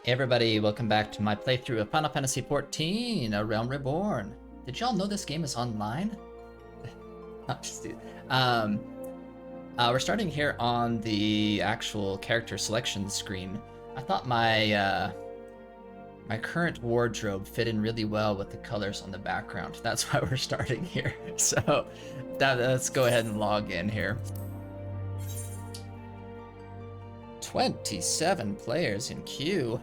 Hey everybody, welcome back to my playthrough of Final Fantasy XIV, A Realm Reborn. Did y'all know this game is online? I'm just kidding. We're starting here on the actual character selection screen. I thought my current wardrobe fit in really well with the colors on the background. That's why we're starting here. So let's go ahead and log in here. 27 players in queue.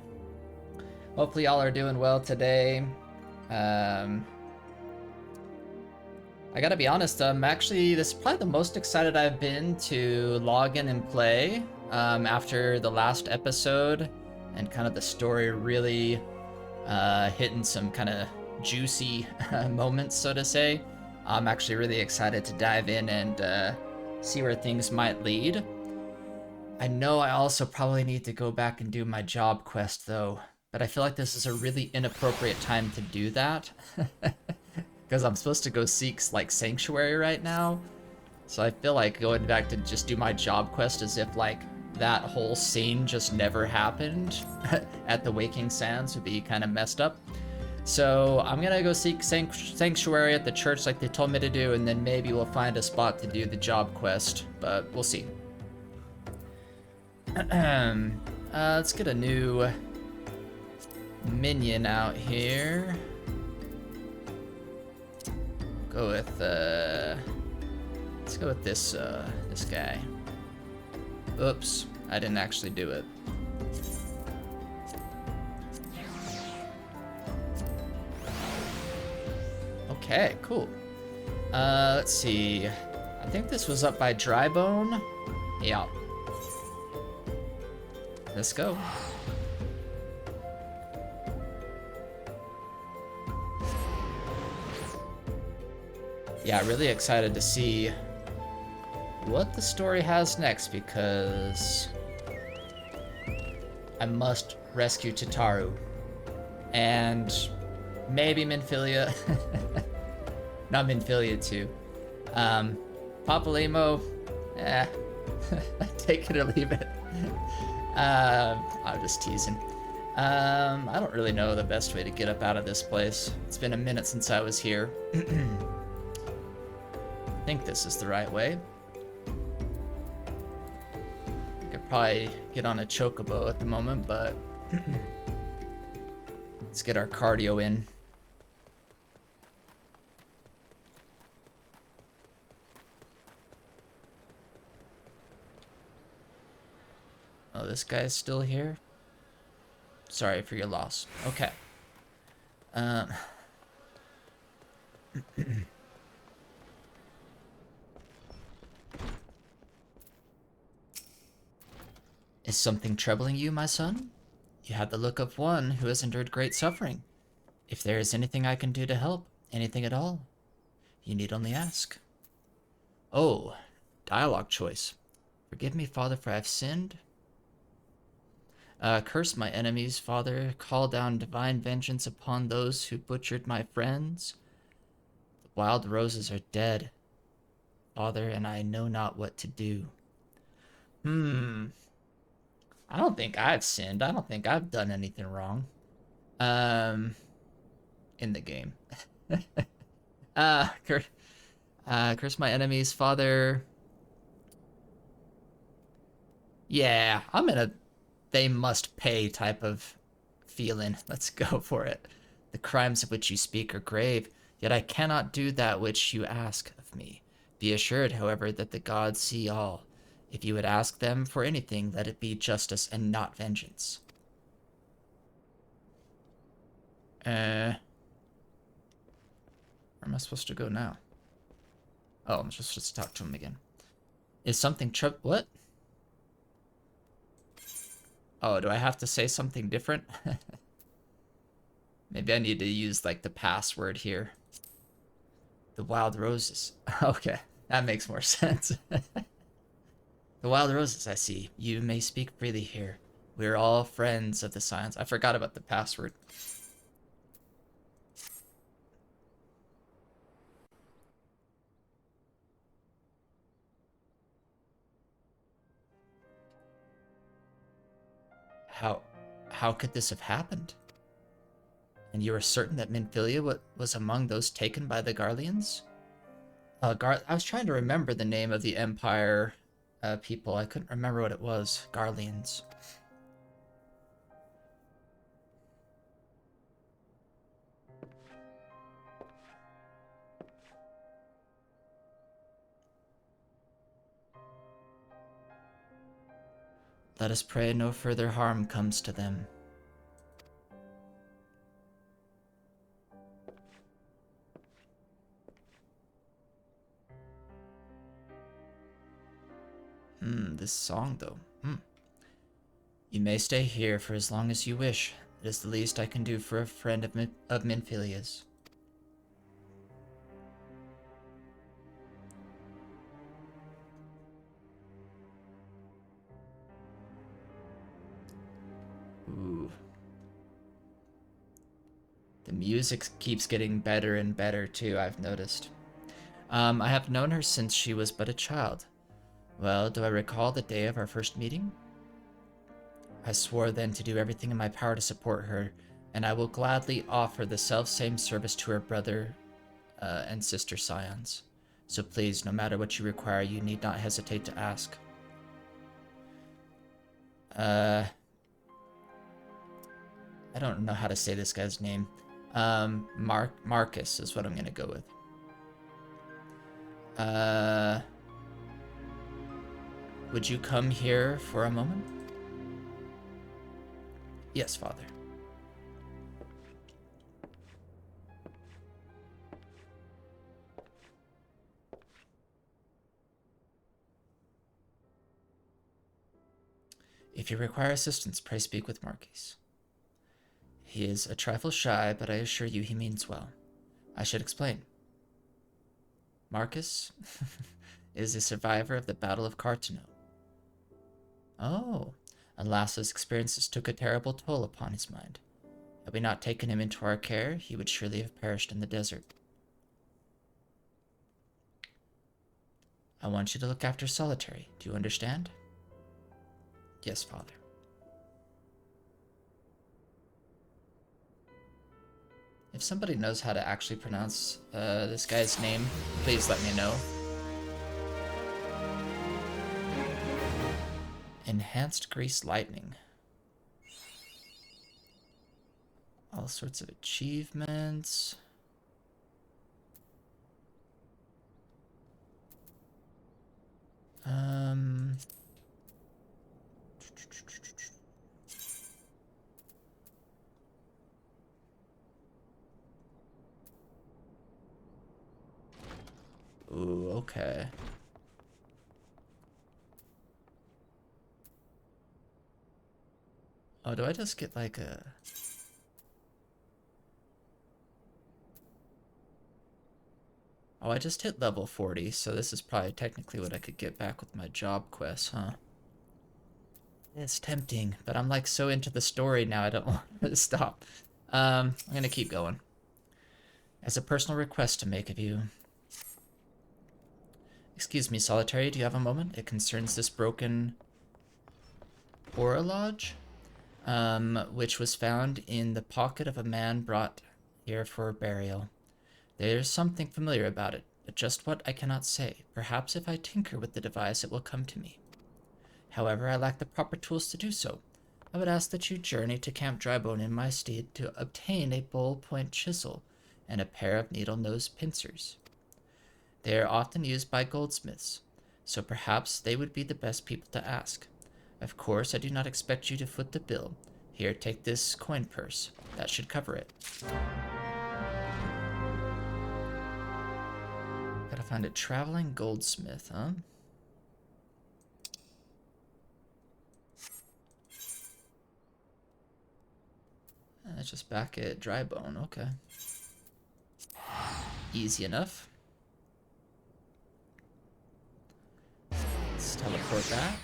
Hopefully y'all are doing well today. I gotta be honest, actually, this is probably the most excited I've been to log in and play after the last episode and kind of the story really hitting some kind of juicy moments, so to say. I'm actually really excited to dive in and see where things might lead. I know I also probably need to go back and do my job quest though, but I feel like this is a really inappropriate time to do that. Because I'm supposed to go seek like Sanctuary right now. So I feel like going back to just do my job quest as if like that whole scene just never happened at the Waking Sands would be kind of messed up. So I'm gonna go seek Sanctuary at the church like they told me to do, and then maybe we'll find a spot to do the job quest, but we'll see. Let's get a new minion out here. Go with let's go with this this guy. Oops, I didn't actually do it. Okay, cool. Let's see. I think this was up by Drybone. Yeah. Let's go. Yeah, really excited to see what the story has next because I must rescue Tataru and maybe Minfilia. Not Minfilia too. Papalimo, take it or leave it. I'm just teasing. I don't really know the best way to get up out of this place. It's been a minute since I was here. I think this is the right way. I could probably get on a chocobo at the moment, but let's get our cardio in. Oh, this guy's still here? Sorry for your loss. Okay. Is something troubling you, my son? You have the look of one who has endured great suffering. If there is anything I can do to help, anything at all, you need only ask. Oh, dialogue choice. Forgive me, Father, for I have sinned. Curse my enemies, Father. Call down divine vengeance upon those who butchered my friends. The wild roses are dead, Father, and I know not what to do. I don't think I've sinned. I don't think I've done anything wrong. In the game. Curse my enemies, Father. Yeah, I'm in a they must pay type of feeling. Let's go for it. The crimes of which you speak are grave, yet I cannot do that which you ask of me. Be assured, however, that the gods see all. If you would ask them for anything, let it be justice and not vengeance. Where am I supposed to go now? Oh, I'm just supposed to talk to him again. Is something what? Oh, do I have to say something different? Maybe I need to use like the password here. The wild roses. Okay, that makes more sense. The wild roses, I see. You may speak freely here. We're all friends of the science. I forgot about the password. How How could this have happened? And you are certain that Minfilia was among those taken by the Garleans? I was trying to remember the name of the Empire people. I couldn't remember what it was. Garleans. Let us pray no further harm comes to them. This song, though. You may stay here for as long as you wish. It is the least I can do for a friend of Minfilia's. Ooh. The music keeps getting better and better, too, I've noticed. I have known her since she was but a child. Well, do I recall the day of our first meeting? I swore then to do everything in my power to support her, and I will gladly offer the self-same service to her brother and sister scions. So please, no matter what you require, you need not hesitate to ask. I don't know how to say this guy's name. Marcus is what I'm gonna go with. Would you come here for a moment? Yes, Father. If you require assistance, pray speak with Marquis. He is a trifle shy, but I assure you he means well. I should explain. Marcus is a survivor of the Battle of Cartano. Oh, alas, his experiences took a terrible toll upon his mind. Had we not taken him into our care, he would surely have perished in the desert. I want you to look after Solitary. Do you understand? Yes, Father. If somebody knows how to actually pronounce this guy's name, please let me know. Enhanced Grease Lightning. All sorts of achievements. Ooh, okay. Oh, do I just get like a... Oh, I just hit level 40, so this is probably technically what I could get back with my job quest, huh? It's tempting, but I'm like so into the story now I don't want to stop. I'm gonna keep going. As a personal request to make of you. Excuse me, Solitary, do you have a moment? It concerns this broken Aura Lodge, which was found in the pocket of a man brought here for burial. There's something familiar about it, but just what I cannot say. Perhaps if I tinker with the device, it will come to me. However, I lack the proper tools to do so. I would ask that you journey to Camp Drybone in my stead to obtain a bull-point chisel and a pair of needle-nosed pincers. They are often used by goldsmiths, so perhaps they would be the best people to ask. Of course, I do not expect you to foot the bill. Here, take this coin purse. That should cover it. Gotta find a traveling goldsmith, huh? That's just back at Drybone, okay. Easy enough. Let's teleport back.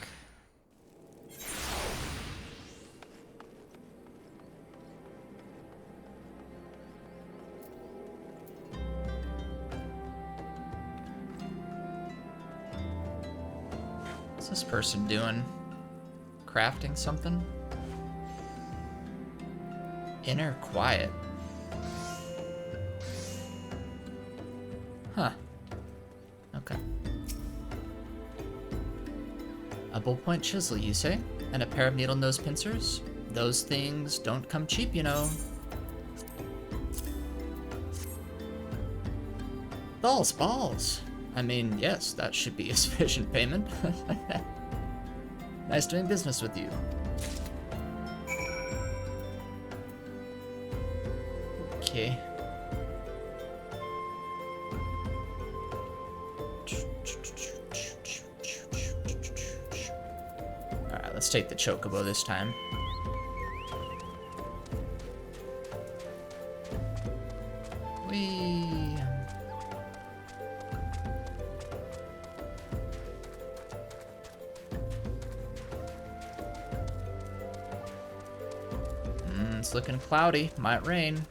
What's this person doing? Crafting something? Inner quiet. Huh. Okay. A ballpoint chisel, you say? And a pair of needle nose pincers? Those things don't come cheap, you know. Balls. I mean, yes, that should be a sufficient payment. Nice doing business with you. Okay. Alright, let's take the chocobo this time. Whee! It's looking cloudy. Might rain.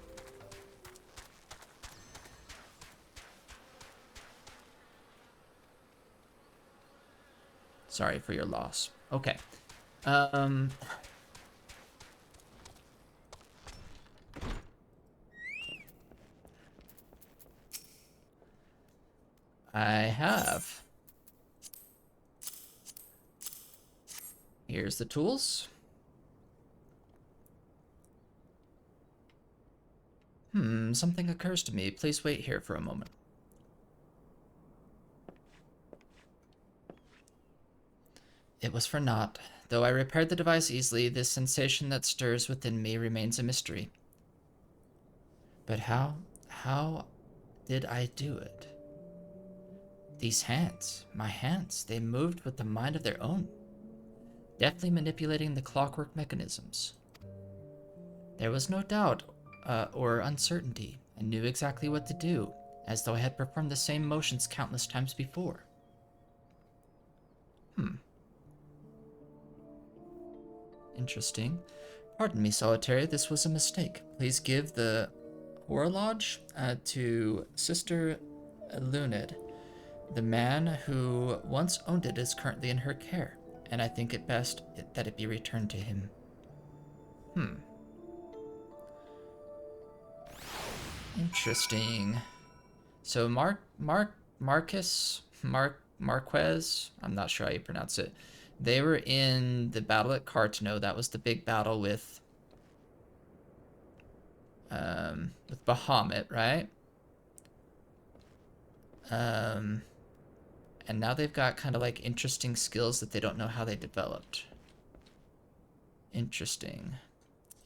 Sorry for your loss. Okay. I have. Here's the tools. Something occurs to me. Please wait here for a moment. It was for naught. Though I repaired the device easily, this sensation that stirs within me remains a mystery. But how did I do it? These hands, my hands, they moved with a mind of their own, deftly manipulating the clockwork mechanisms. There was no doubt or uncertainty. I knew exactly what to do, as though I had performed the same motions countless times before. Interesting. Pardon me, Solitary, this was a mistake. Please give the horologe to Sister Lunid. The man who once owned it is currently in her care, and I think it best that it be returned to him. Interesting. So Marquez, I'm not sure how you pronounce it. They were in the battle at Cartano. That was the big battle with Bahamut, right? And now they've got kind of like interesting skills that they don't know how they developed. Interesting.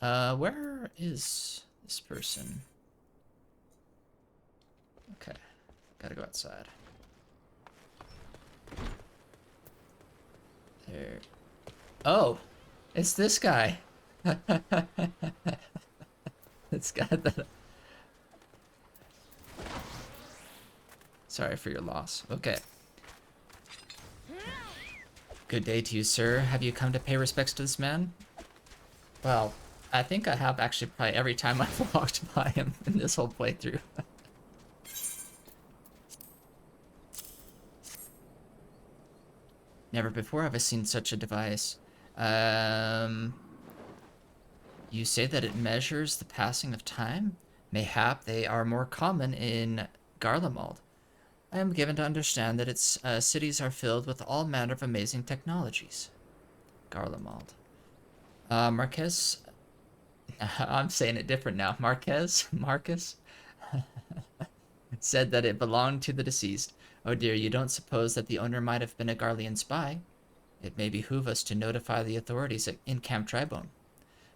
Where is this person? Okay, gotta go outside. There. Oh, it's this guy. It's got the... Sorry for your loss. Okay. Good day to you, sir. Have you come to pay respects to this man? Well, I think I have actually probably every time I've walked by him in this whole playthrough. Never before have I seen such a device. You say that it measures the passing of time? Mayhap they are more common in Garlemald. I am given to understand that its cities are filled with all manner of amazing technologies. Garlemald. Marquez... I'm saying it different now. Marcus, said that it belonged to the deceased. Oh dear, you don't suppose that the owner might have been a Garlean spy? It may behoove us to notify the authorities in Camp Tribone.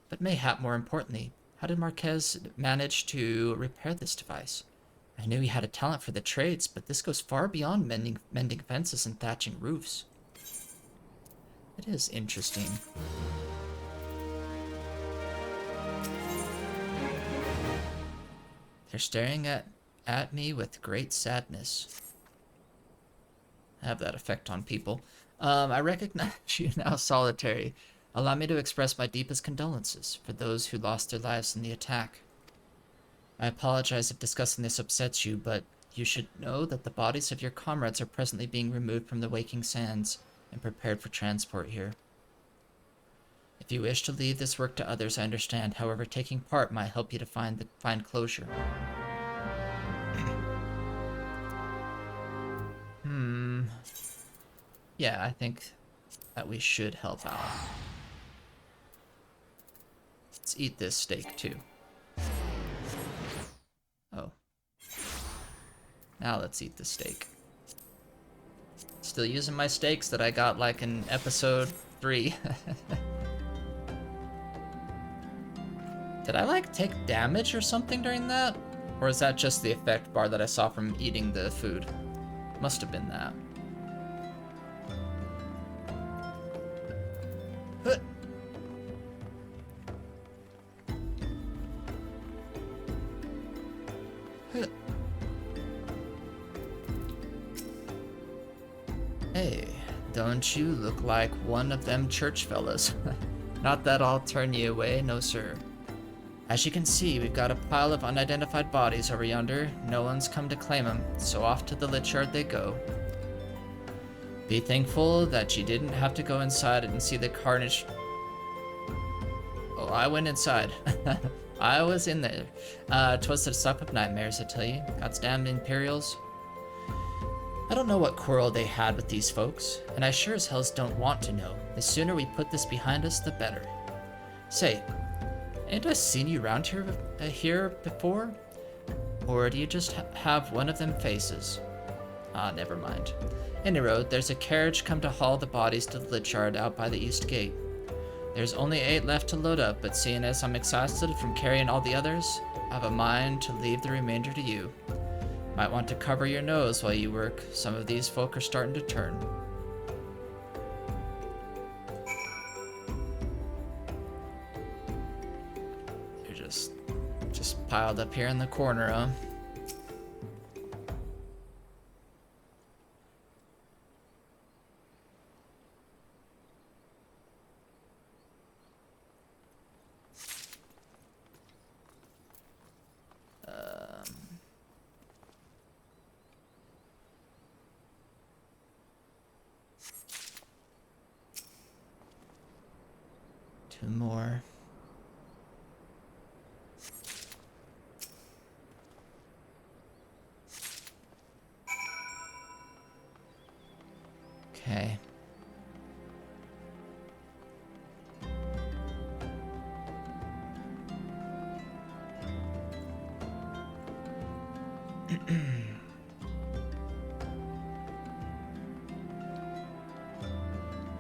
But mayhap more importantly, how did Marquez manage to repair this device? I knew he had a talent for the trades, but this goes far beyond mending fences and thatching roofs. It is interesting. They're staring at me with great sadness. I have that effect on people. I recognize you now, Solitary. Allow me to express my deepest condolences for those who lost their lives in the attack. I apologize if discussing this upsets you, but you should know that the bodies of your comrades are presently being removed from the Waking Sands and prepared for transport here. If you wish to leave this work to others, I understand. However, taking part might help you to find closure. Yeah, I think that we should help out. Let's eat this steak too. Oh. Now let's eat the steak. Still using my steaks that I got like in episode 3. Did I like take damage or something during that? Or is that just the effect bar that I saw from eating the food? Must have been that. Hey, don't you look like one of them church fellas? Not that I'll turn you away, no sir. As you can see, we've got a pile of unidentified bodies over yonder. No one's come to claim them, so off to the lich yard they go. Be thankful that you didn't have to go inside and see the carnage. Oh, I went inside. I was in there. 'Twas the stuff of nightmares, I tell you. God's damned Imperials. I don't know what quarrel they had with these folks, and I sure as hells don't want to know. The sooner we put this behind us, the better. Say, ain't I seen you round here before? Or do you just have one of them faces? Ah, never mind. Any road, there's a carriage come to haul the bodies to the lich yard out by the east gate. There's only 8 left to load up, but seeing as I'm exhausted from carrying all the others, I have a mind to leave the remainder to you. Might want to cover your nose while you work. Some of these folk are starting to turn. They're just piled up here in the corner, huh? Two more. Okay.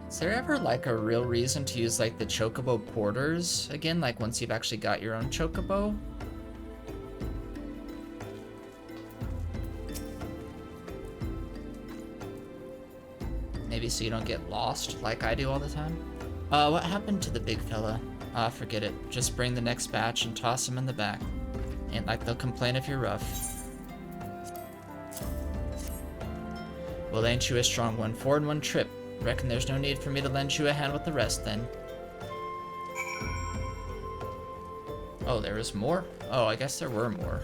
Is there ever like a real reason to use like the chocobo porters again, like once you've actually got your own chocobo? Maybe so you don't get lost like I do all the time? What happened to the big fella? Forget it. Just bring the next batch and toss him in the back. Ain't like they'll complain if you're rough. Well, ain't you a strong one? 4 in 1 trip. Reckon there's no need for me to lend you a hand with the rest, then. Oh, there was more? Oh, I guess there were more.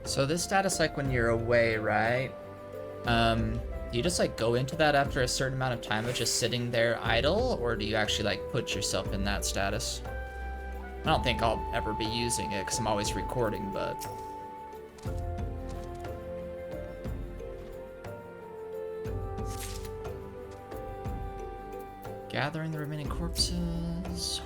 So this status, like when you're away, right? Do you just like go into that after a certain amount of time of just sitting there idle, or do you actually like put yourself in that status? I don't think I'll ever be using it because I'm always recording, but... Gathering the remaining corpses...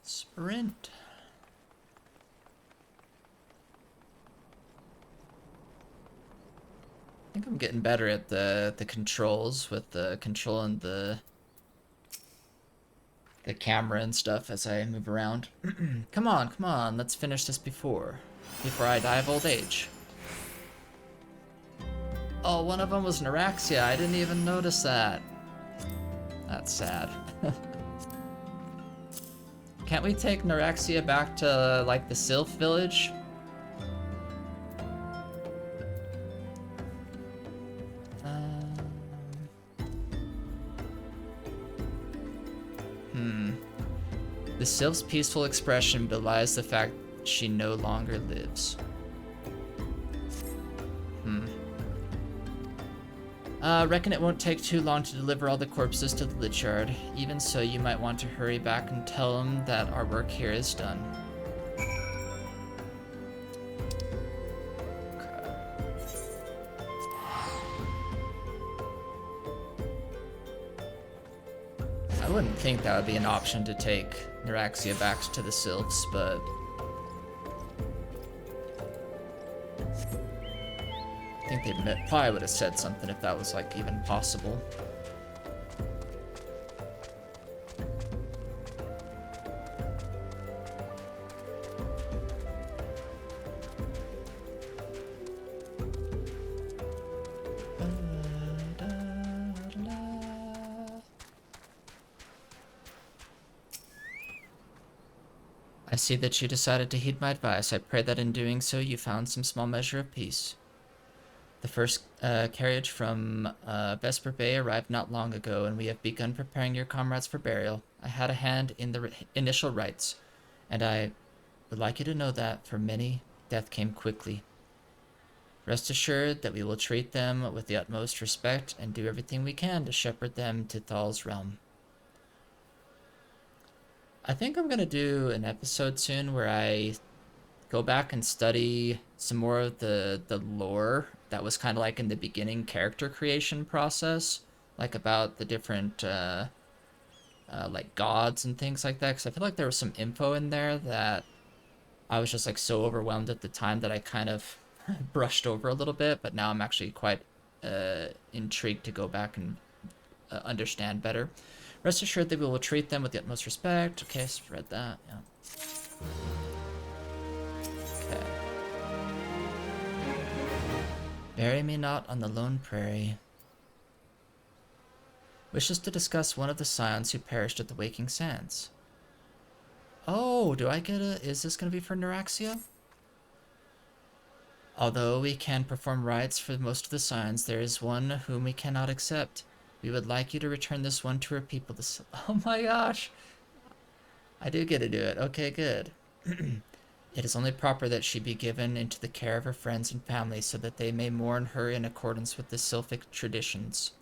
Sprint. I think I'm getting better at the controls with the controlling the camera and stuff as I move around. Come on, let's finish this before I die of old age. Oh, one of them was Neuraxia. I didn't even notice that. That's sad. Can't we take Neuraxia back to, like, the Sylph village? The Sylph's peaceful expression belies the fact she no longer lives. Reckon it won't take too long to deliver all the corpses to the Lich Yard. Even so, you might want to hurry back and tell them that our work here is done. I wouldn't think that would be an option to take Neuraxia back to the Sylphs, but... I think they probably would have said something if that was, like, even possible. I see that you decided to heed my advice. I pray that in doing so you found some small measure of peace. The first carriage from Vesper Bay arrived not long ago, and we have begun preparing your comrades for burial. I had a hand in the initial rites, and I would like you to know that, for many, death came quickly. Rest assured that we will treat them with the utmost respect and do everything we can to shepherd them to Thal's realm. I think I'm going to do an episode soon where I go back and study some more of the lore that was kind of like in the beginning character creation process, like about the different like gods and things like that, because I feel like there was some info in there that I was just like so overwhelmed at the time that I kind of brushed over a little bit, but now I'm actually quite intrigued to go back and understand better. Rest assured that we will treat them with the utmost respect. Okay, so read that, yeah. Okay. Bury me not on the lone prairie. Wishes to discuss one of the scions who perished at the Waking Sands. Oh, do I get a... Is this going to be for Neuraxia? Although we can perform rites for most of the scions, there is one whom we cannot accept. We would like you to return this one to her people. This... Oh my gosh! I do get to do it. Okay, good. It is only proper that she be given into the care of her friends and family so that they may mourn her in accordance with the Sylphic traditions.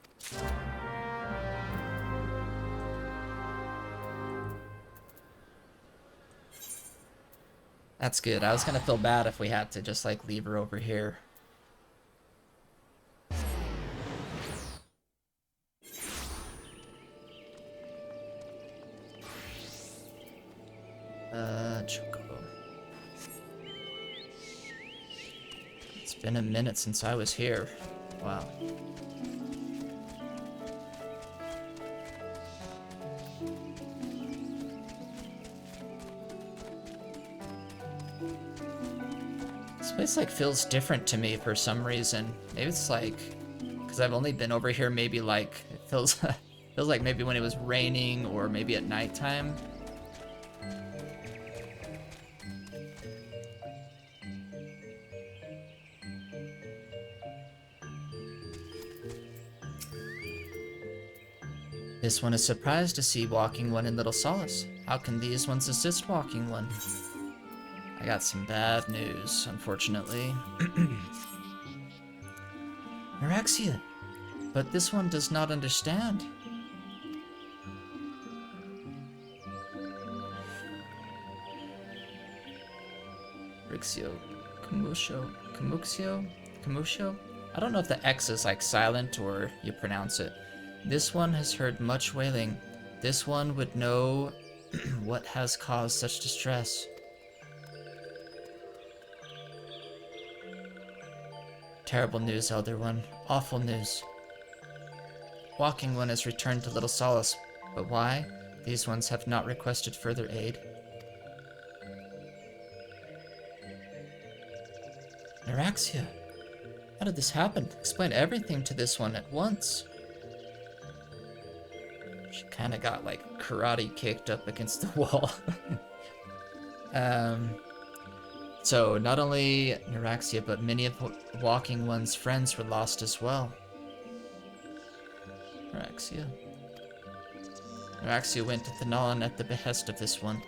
That's good. I was gonna feel bad if we had to just like leave her over here. Chocobo. It's been a minute since I was here. Wow. This place like feels different to me for some reason. Maybe it's like because I've only been over here maybe like it feels feels like maybe when it was raining or maybe at nighttime. This one is surprised to see Walking One in Little Solace. How can these ones assist Walking One? I got some bad news, unfortunately. Neuraxia, but this one does not understand. Rixio, Kamuxio? I don't know if the X is like silent or you pronounce it. This one has heard much wailing. This one would know what has caused such distress. Terrible news, Elder One. Awful news. Walking One has returned to Little Solace, but why? These ones have not requested further aid. Neuraxia. How did this happen? Explain everything to this one at once. She kind of got like karate kicked up against the wall. So not only Neuraxia, but many of Walking One's friends were lost as well. Neuraxia. Neuraxia went to Thanalan at the behest of this one.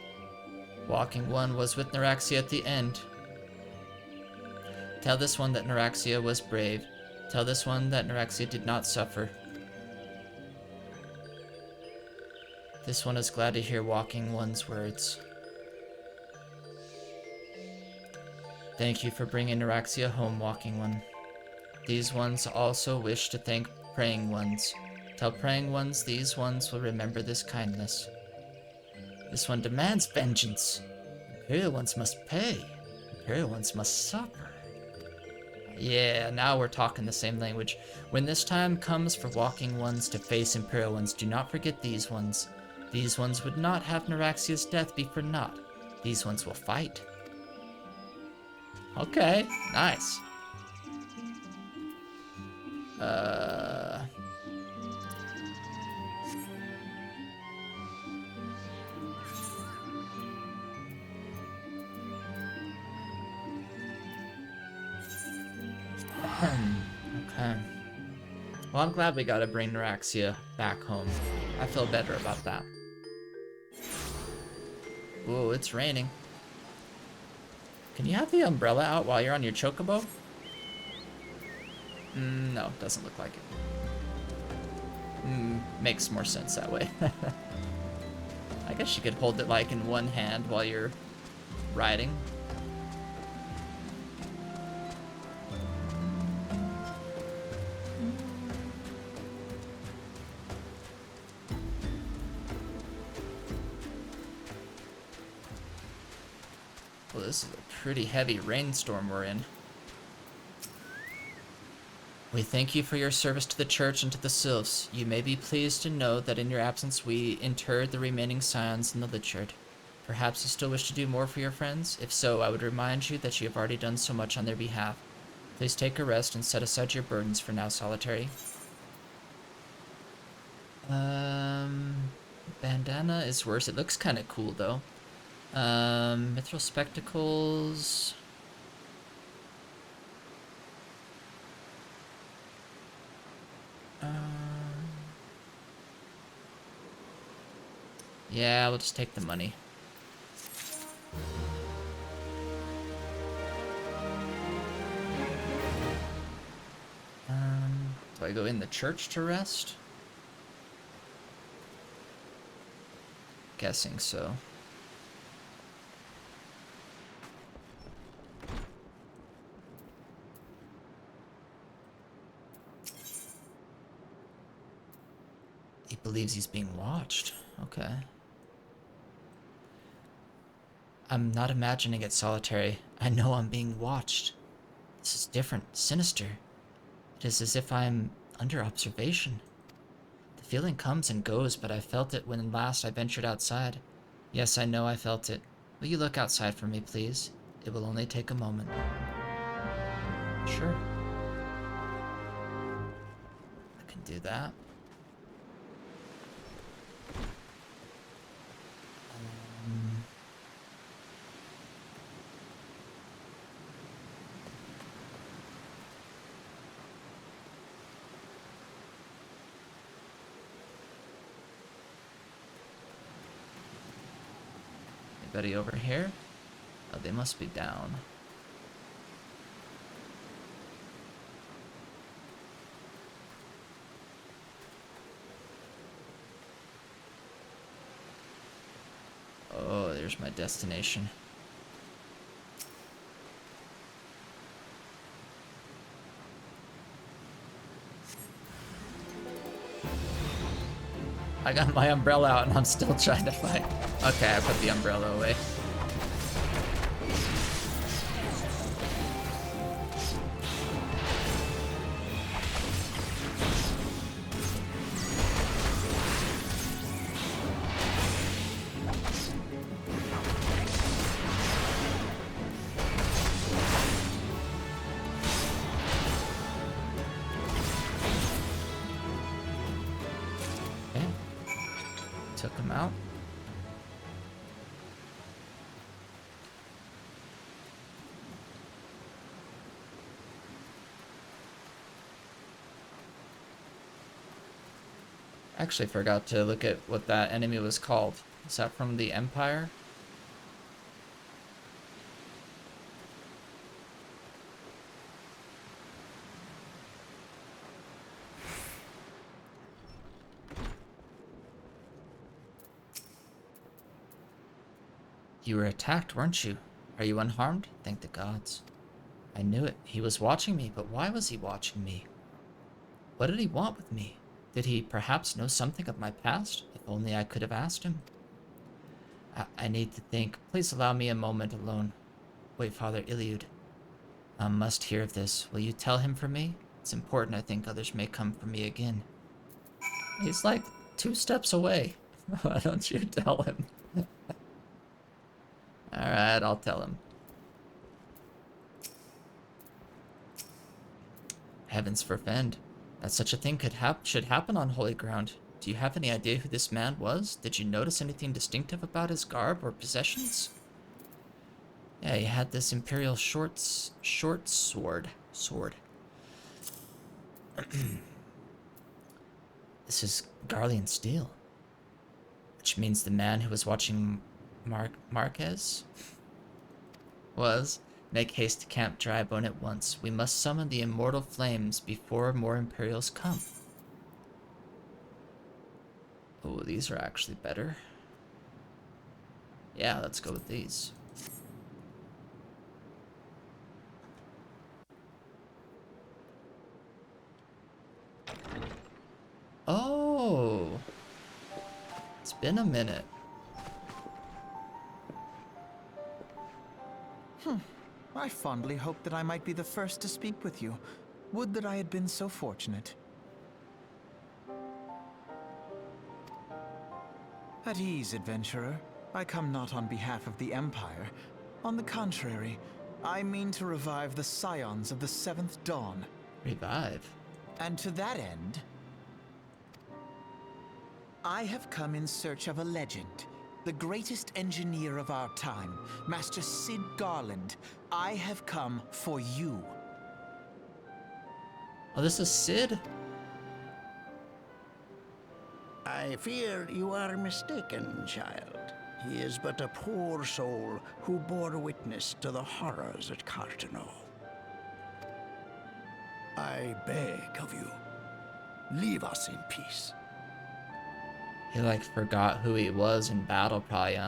Walking One was with Neuraxia at the end. Tell this one that Neuraxia was brave. Tell this one that Neuraxia did not suffer. This one is glad to hear Walking One's words. Thank you for bringing Neuraxia home, Walking One. These ones also wish to thank Praying Ones. Tell Praying Ones these ones will remember this kindness. This one demands vengeance. Imperial Ones must pay. Imperial Ones must suffer. Yeah, now we're talking the same language. When this time comes for Walking Ones to face Imperial Ones, do not forget these ones. These ones would not have Neuraxia's death be for naught. These ones will fight. Okay, nice. Okay. Well, I'm glad we got to bring Neuraxia back home. I feel better about that. Ooh, it's raining. Can you have the umbrella out while you're on your chocobo? No, doesn't look like it. Makes more sense that way. I guess you could hold it like in one hand while you're riding. Well, this is a pretty heavy rainstorm we're in. We thank you for your service to the church and to the sylphs. You may be pleased to know that in your absence we interred the remaining scions in the Lichard. Perhaps you still wish to do more for your friends? If so, I would remind you that you have already done so much on their behalf. Please take a rest and set aside your burdens for now, Solitary. Bandana is worse. It looks kind of cool, though. Mithril spectacles. Yeah, we'll just take the money. Do I go in the church to rest? Guessing so. He believes he's being watched. Okay. I'm not imagining it, Solitary. I know I'm being watched. This is different, sinister. It is as if I'm under observation. The feeling comes and goes, but I felt it when last I ventured outside. Yes, I know I felt it. Will you look outside for me, please? It will only take a moment. Sure. I can do that. Anybody over here? Oh, they must be down. Oh, there's my destination. I got my umbrella out and I'm still trying to fight. Okay, I put the umbrella away. took him out. Actually forgot to look at what that enemy was called. Is that from the Empire? You were attacked, weren't you? Are you unharmed? Thank the gods. I knew it. He was watching me, but why was he watching me? What did he want with me? Did he perhaps know something of my past? If only I could have asked him. I need to think. Please allow me a moment alone. Wait, Father Iliud. I must hear of this. Will you tell him for me? It's important. I think others may come for me again. He's like 2 steps away. Why don't you tell him? Alright, I'll tell him. Heavens forfend. That such a thing should happen on holy ground. Do you have any idea who this man was? Did you notice anything distinctive about his garb or possessions? Yeah, he had this imperial short sword. This is Garlean steel. Which means the man who was watching Marquez was. Make haste to Camp Drybone at once. We must summon the immortal flames before more Imperials come. Oh, these are actually better. Yeah, let's go with these. Oh! It's been a minute. I fondly hoped that I might be the first to speak with you. Would that I had been so fortunate. At ease, adventurer. I come not on behalf of the Empire. On the contrary, I mean to revive the scions of the 7th Dawn. Revive? And to that end, I have come in search of a legend. The greatest engineer of our time, Master Sid Garland. I have come for you. Oh, this is Sid? I fear you are mistaken, child. He is but a poor soul who bore witness to the horrors at Cartano. I beg of you, leave us in peace. He like forgot who he was in battle, probably,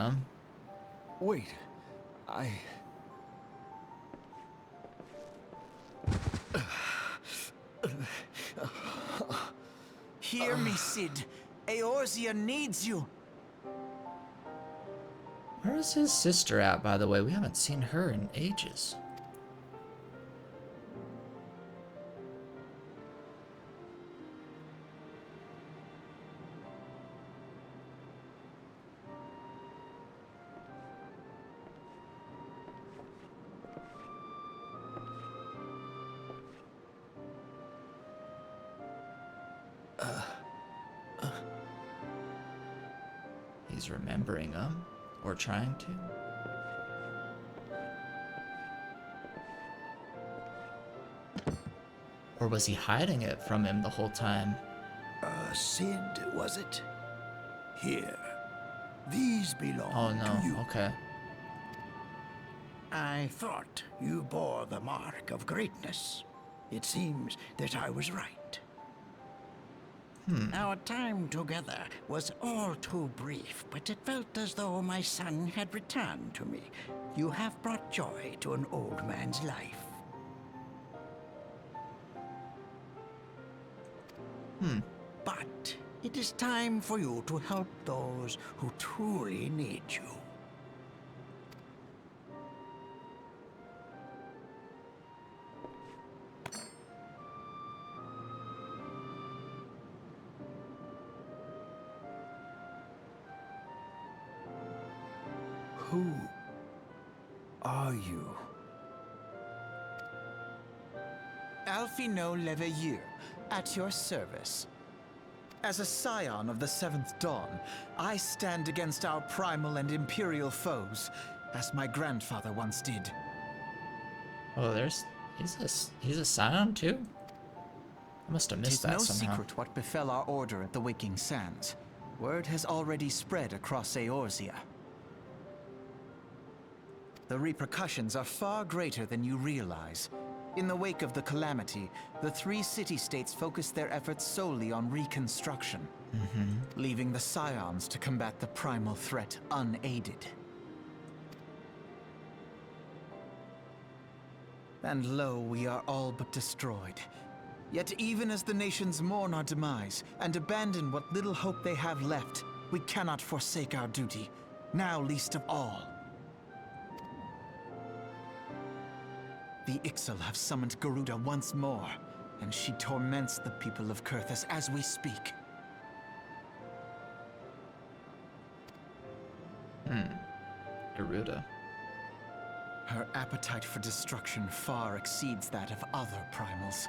Wait, Hear me, Sid. Eorzea needs you. Where is his sister at, by the way? We haven't seen her in ages. He's remembering them, or trying to. Or was he hiding it from him the whole time? Sid, was it? Here. These belong to you. Okay. I thought you bore the mark of greatness. It seems that I was right. Our time together was all too brief, but it felt as though my son had returned to me. You have brought joy to an old man's life. But it is time for you to help those who truly need you. Who are you? Alfino Leveilleur, at your service. As a scion of the Seventh Dawn, I stand against our primal and imperial foes, as my grandfather once did. Oh, he's a scion too? I must have missed Tis no that somehow. secret what befell our order at the Waking Sands. Word has already spread across Eorzea. The repercussions are far greater than you realize. In the wake of the calamity, the 3 city-states focused their efforts solely on reconstruction, leaving the Scions to combat the primal threat unaided. And lo, we are all but destroyed. Yet even as the nations mourn our demise and abandon what little hope they have left, we cannot forsake our duty, now least of all. The Ixal have summoned Garuda once more, and she torments the people of Kurthus as we speak. Garuda. Her appetite for destruction far exceeds that of other primals.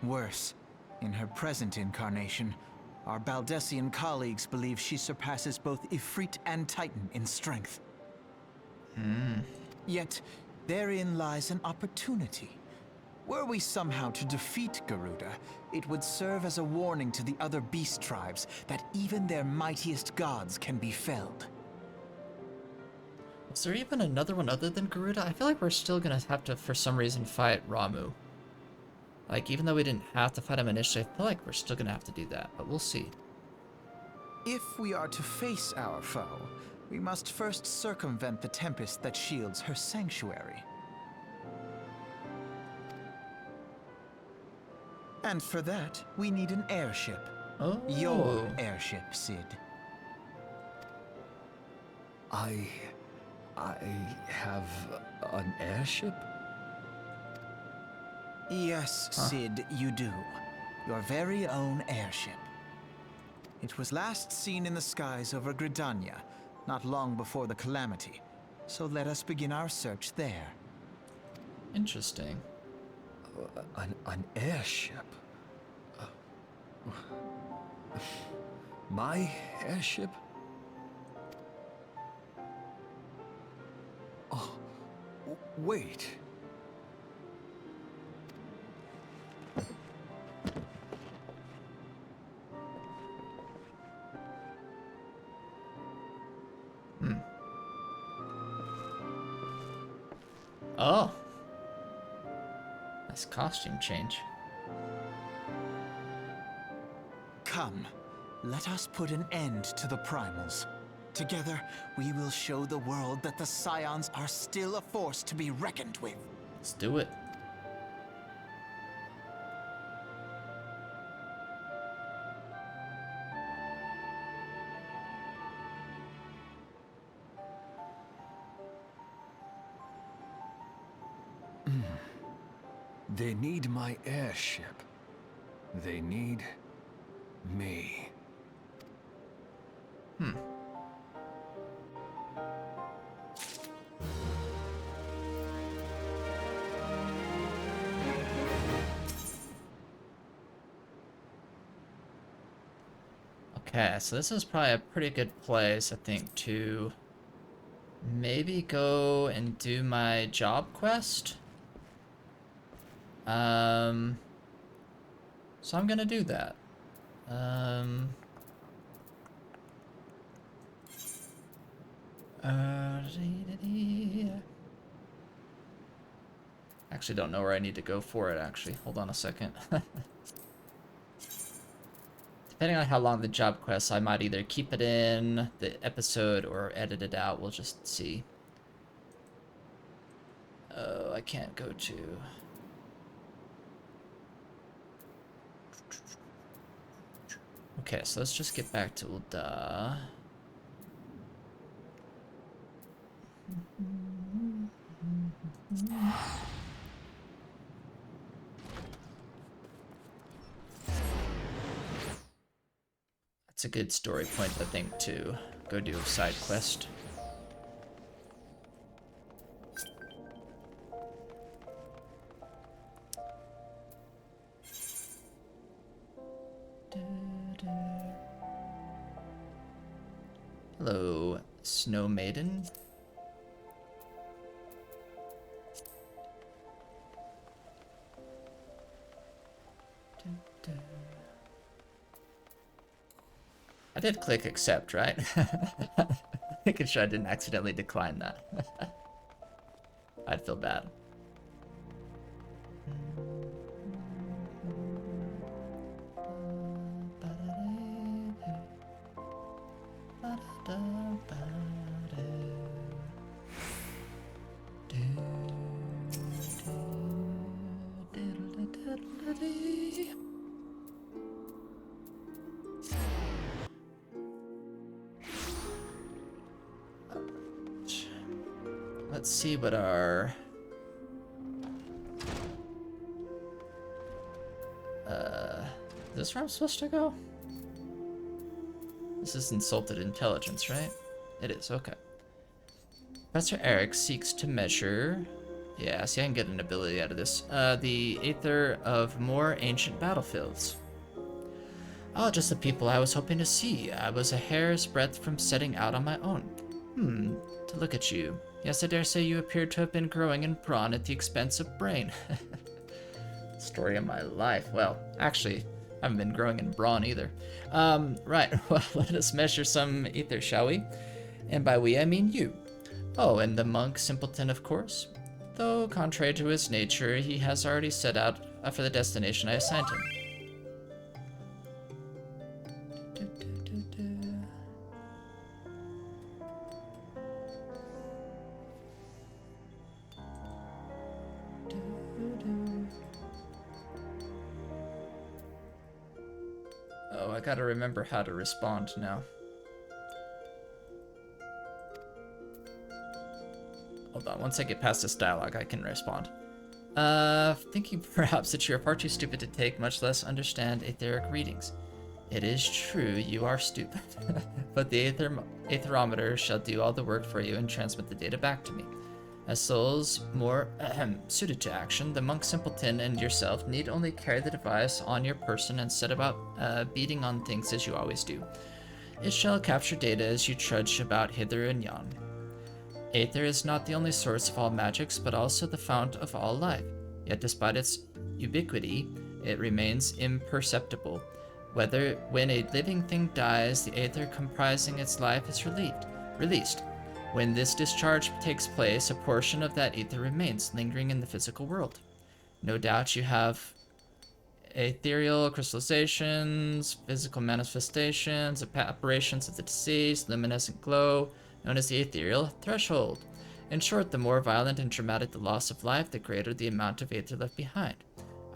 Worse, in her present incarnation, our Baldessian colleagues believe she surpasses both Ifrit and Titan in strength. Yet, therein lies an opportunity. Were we somehow to defeat Garuda, it would serve as a warning to the other beast tribes that even their mightiest gods can be felled. Is there even another one other than Garuda? I feel like we're still gonna have to, for some reason, fight Ramu. Like, even though we didn't have to fight him initially, I feel like we're still gonna have to do that, but we'll see. If we are to face our foe, we must first circumvent the tempest that shields her sanctuary. And for that, we need an airship. Oh. Your airship, Sid. I have an airship? Yes, Sid, you do. Your very own airship. It was last seen in the skies over Gridania, not long before the calamity. So let us begin our search there. Interesting. An airship? My airship? Oh, wait. Oh. Nice costume change. Come, let us put an end to the primals. Together, we will show the world that the Scions are still a force to be reckoned with. Let's do it. They need my airship. They need me. Okay, so this is probably a pretty good place, I think, to maybe go and do my job quest. So I'm gonna do that. Actually don't know where I need to go for it, actually. Hold on a second. Depending on how long the job quest, I might either keep it in the episode or edit it out. We'll just see. Oh, I can't go to... Okay, so let's just get back to Ulda. That's a good story point, I think, to go do a side quest. Hello, Snow Maiden. I did click accept, right? Making sure I didn't accidentally decline that. I'd feel bad. Let's see what our is this where I'm supposed to go? This is insulted intelligence, right? It is, okay. Professor Eric seeks to measure, yeah, see I can get an ability out of this, the aether of more ancient battlefields. Oh, just the people I was hoping to see. I was a hair's breadth from setting out on my own. To look at you. Yes, I dare say you appear to have been growing in brawn at the expense of brain. Story of my life. Well, actually, I haven't been growing in brawn either. Right, well, let us measure some ether, shall we? And by we, I mean you. Oh, and the monk simpleton, of course. Though, contrary to his nature, he has already set out for the destination I assigned him. Oh, I gotta remember how to respond now. Hold on, once I get past this dialogue, I can respond. Thinking perhaps that you are far too stupid to take, much less understand etheric readings. It is true, you are stupid. But the aetherometer shall do all the work for you and transmit the data back to me. As souls more suited to action, the monk simpleton and yourself need only carry the device on your person and set about beating on things as you always do. It shall capture data as you trudge about hither and yon. Aether is not the only source of all magics, but also the fount of all life. Yet despite its ubiquity, it remains imperceptible. When a living thing dies, the aether comprising its life is released. When this discharge takes place, a portion of that ether remains, lingering in the physical world. No doubt you have ethereal crystallizations, physical manifestations, apparitions of the deceased, luminescent glow, known as the ethereal threshold. In short, the more violent and dramatic the loss of life, the greater the amount of aether left behind.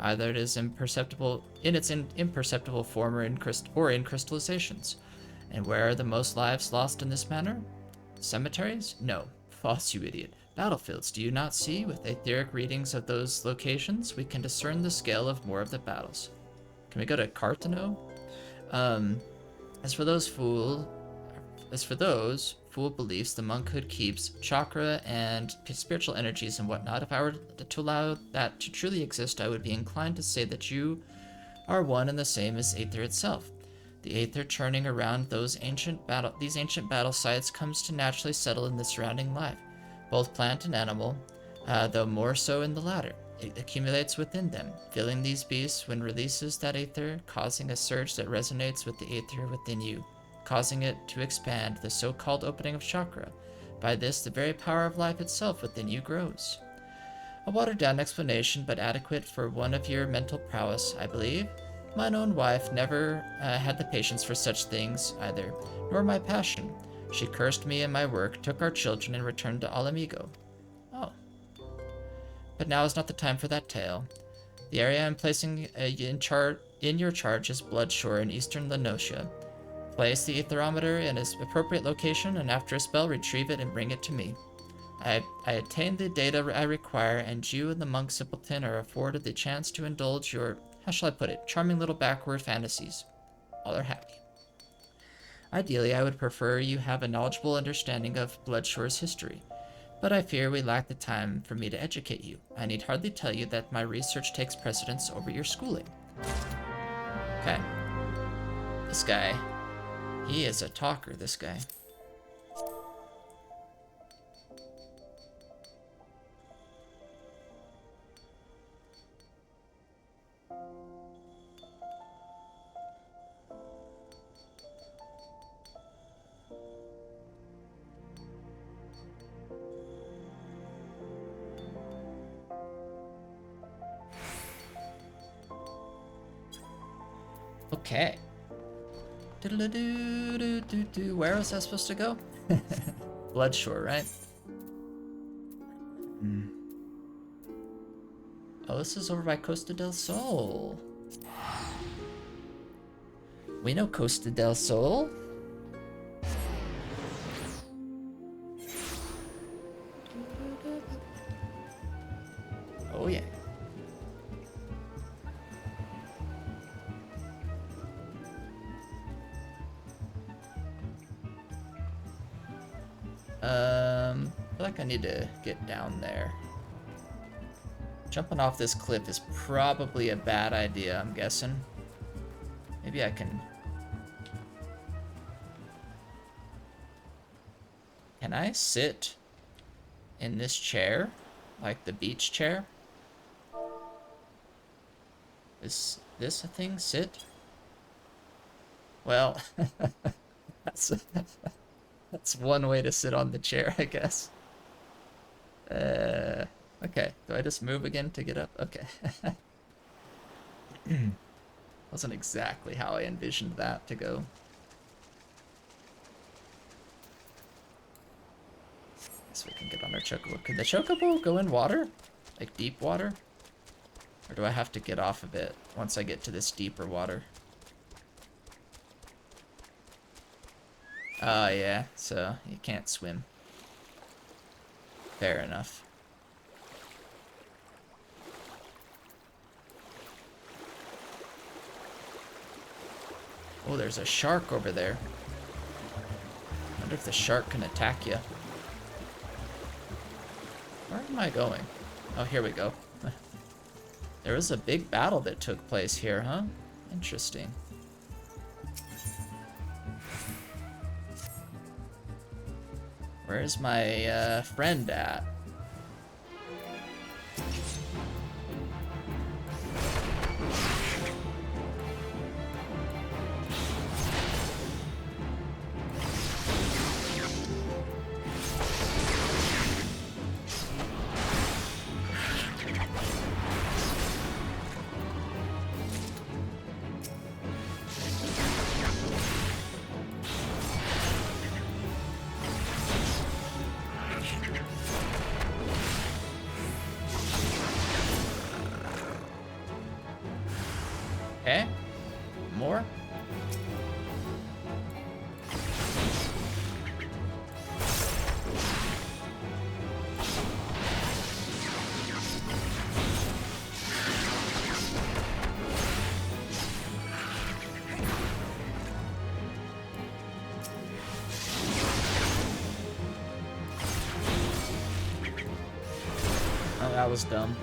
Either it is imperceptible in its imperceptible form or in crystallizations. And where are the most lives lost in this manner? Cemeteries? No. False, you idiot. Battlefields, do you not see? With etheric readings of those locations, we can discern the scale of more of the battles. Can we go to Carthano? As for those fool beliefs the monkhood keeps, chakra and spiritual energies and whatnot, if I were to allow that to truly exist, I would be inclined to say that you are one and the same as aether itself. The aether churning around these ancient battle sites comes to naturally settle in the surrounding life, both plant and animal, though more so in the latter. It accumulates within them, filling these beasts when releases that aether, causing a surge that resonates with the aether within you, causing it to expand, the so-called opening of chakra. By this, the very power of life itself within you grows. A watered-down explanation, but adequate for one of your mental prowess, I believe. Mine own wife never had the patience for such things either, nor my passion. She cursed me and my work, took our children, and returned to Alamigo. Oh. But now is not the time for that tale. The area I'm placing in your charge is Bloodshore in eastern Lenosia. Place the aetherometer in its appropriate location, and after a spell, retrieve it and bring it to me. I attain the data I require, and you and the monk simpleton are afforded the chance to indulge your, how shall I put it, charming little backward fantasies. All are happy. Ideally, I would prefer you have a knowledgeable understanding of Bloodshore's history, but I fear we lack the time for me to educate you. I need hardly tell you that my research takes precedence over your schooling. Okay. This guy, he is a talker, this guy. Okay. Diddle-a-doo-doo-doo-doo. Where was I supposed to go? Bloodshore, right? Oh, this is over by Costa del Sol. We know Costa del Sol. Oh yeah. I feel like I need to get down there. Jumping off this cliff is probably a bad idea, I'm guessing. Maybe I can... Can I sit in this chair? Like the beach chair? Is this a thing? Sit? Well, that's one way to sit on the chair, I guess. Okay. Do I just move again to get up? Okay. Wasn't exactly how I envisioned that to go. Guess we can get on our chocobo. Could the chocobo go in water? Like deep water? Or do I have to get off of it once I get to this deeper water? Oh, yeah. So you can't swim. Fair enough. Oh, there's a shark over there. Wonder if the shark can attack you. Where am I going? Oh, here we go. There was a big battle that took place here, huh? Interesting. Where's my friend at? Okay. More? Oh, that was dumb.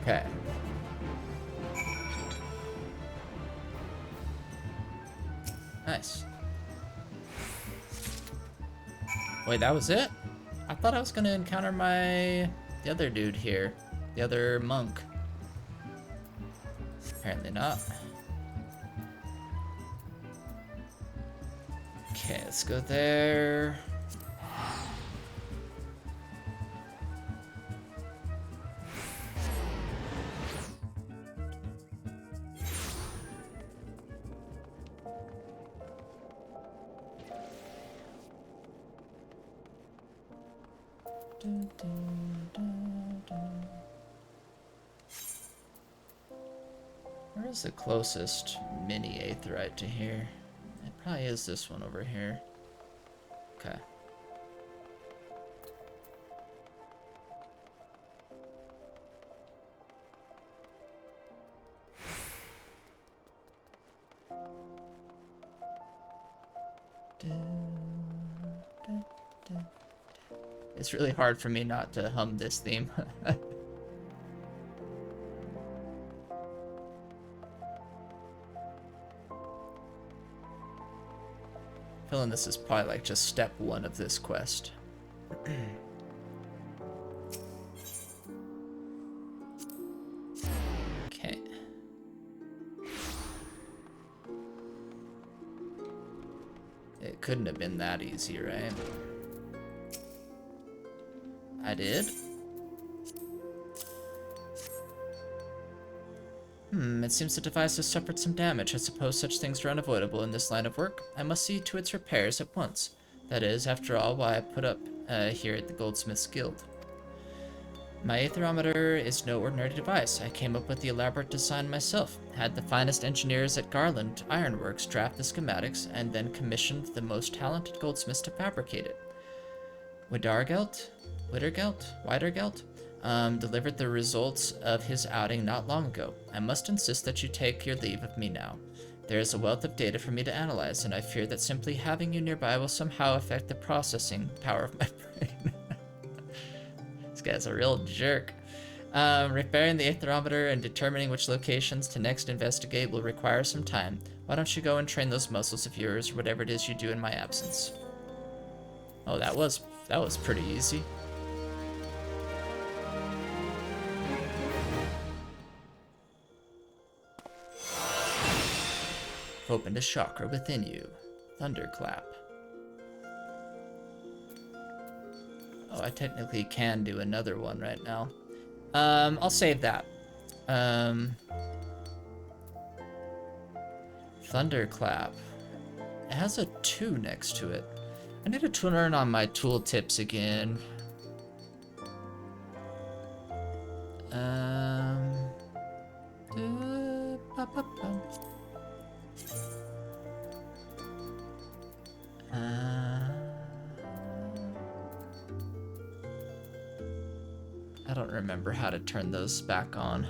Okay. Nice. Wait, that was it? I thought I was gonna encounter the other dude here. The other monk. Apparently not. Okay, let's go there. Where is the closest mini aetheryte to here? It probably is this one over here. Okay. It's really hard for me not to hum this theme. Feeling this is probably like just step one of this quest. Okay. It couldn't have been that easy, right? I did. It seems the device has suffered some damage. I suppose such things are unavoidable in this line of work. I must see to its repairs at once. That is, after all, why I put up here at the Goldsmiths Guild. My aetherometer is no ordinary device. I came up with the elaborate design myself, had the finest engineers at Garland Ironworks draft the schematics, and then commissioned the most talented goldsmiths to fabricate it. Widergelt delivered the results of his outing not long ago. I must insist that you take your leave of me now. There is a wealth of data for me to analyze, and I fear that simply having you nearby will somehow affect the processing power of my brain. This guy's a real jerk. Repairing the aetherometer and determining which locations to next investigate will require some time. Why don't you go and train those muscles of yours, or whatever it is you do in my absence? Oh, that was pretty easy. Opened a chakra within you. Thunderclap. Oh, I technically can do another one right now. I'll save that. Thunderclap. It has a 2 next to it. I need to turn on my tooltips again. I don't remember how to turn those back on.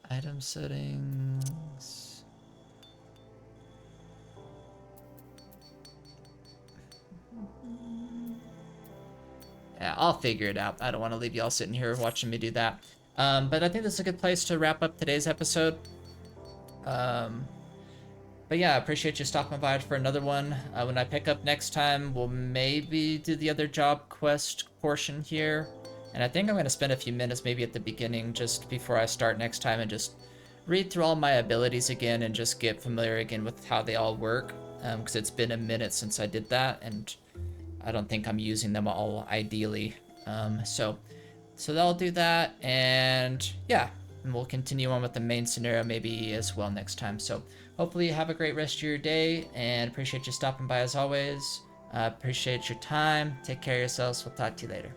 Item settings. Yeah, I'll figure it out. I don't want to leave y'all sitting here watching me do that. But I think this is a good place to wrap up today's episode. But yeah, I appreciate you stopping by for another one. When I pick up next time, we'll maybe do the other job quest portion here. And I think I'm going to spend a few minutes maybe at the beginning just before I start next time and just read through all my abilities again and just get familiar again with how they all work. Because it's been a minute since I did that, and I don't think I'm using them all ideally. So I'll do that, and yeah, and we'll continue on with the main scenario maybe as well next time. So hopefully you have a great rest of your day, and appreciate you stopping by as always. Appreciate your time. Take care of yourselves. We'll talk to you later.